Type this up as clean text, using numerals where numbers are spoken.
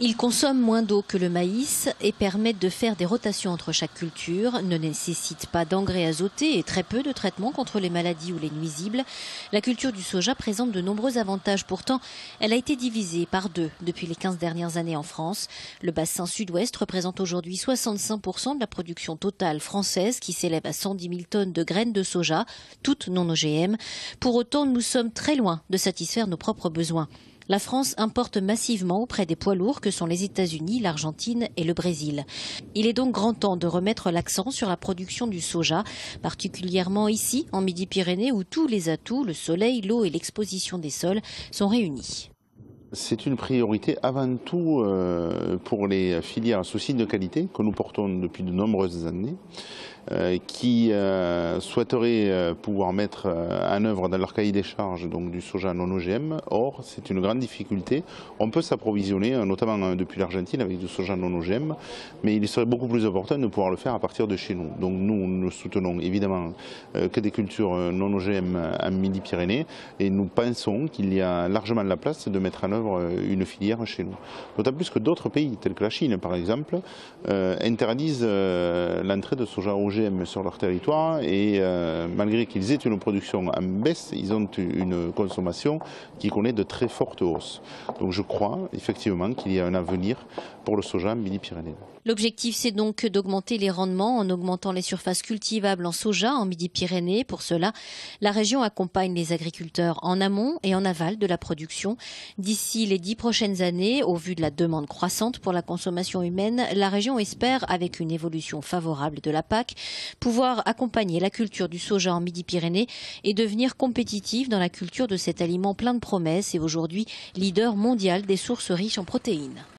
Ils consomment moins d'eau que le maïs et permettent de faire des rotations entre chaque culture, ne nécessitent pas d'engrais azotés et très peu de traitements contre les maladies ou les nuisibles. La culture du soja présente de nombreux avantages. Pourtant, elle a été divisée par deux depuis les 15 dernières années en France. Le bassin sud-ouest représente aujourd'hui 65% de la production totale française qui s'élève à 110 000 tonnes de graines de soja, toutes non OGM. Pour autant, nous sommes très loin de satisfaire nos propres besoins. La France importe massivement auprès des poids lourds que sont les États-Unis, l'Argentine et le Brésil. Il est donc grand temps de remettre l'accent sur la production du soja, particulièrement ici, en Midi-Pyrénées, où tous les atouts, le soleil, l'eau et l'exposition des sols, sont réunis. C'est une priorité avant tout pour les filières à souci de qualité que nous portons depuis de nombreuses années, qui souhaiteraient pouvoir mettre en œuvre dans leur cahier des charges donc, du soja non OGM. Or, c'est une grande difficulté. On peut s'approvisionner, notamment depuis l'Argentine, avec du soja non OGM, mais il serait beaucoup plus opportun de pouvoir le faire à partir de chez nous. Donc nous ne soutenons évidemment que des cultures non OGM en Midi-Pyrénées, et nous pensons qu'il y a largement la place de mettre en œuvre une filière chez nous. D'autant plus que d'autres pays, tels que la Chine par exemple, interdisent l'entrée de soja OGM sur leur territoire et malgré qu'ils aient une production en baisse, ils ont une consommation qui connaît de très fortes hausses. Donc je crois effectivement qu'il y a un avenir pour le soja en Midi-Pyrénées. L'objectif, c'est donc d'augmenter les rendements en augmentant les surfaces cultivables en soja en Midi-Pyrénées. Pour cela, la région accompagne les agriculteurs en amont et en aval de la production. D'ici les 10 prochaines années, au vu de la demande croissante pour la consommation humaine, la région espère, avec une évolution favorable de la PAC, pouvoir accompagner la culture du soja en Midi-Pyrénées et devenir compétitive dans la culture de cet aliment plein de promesses et aujourd'hui leader mondial des sources riches en protéines.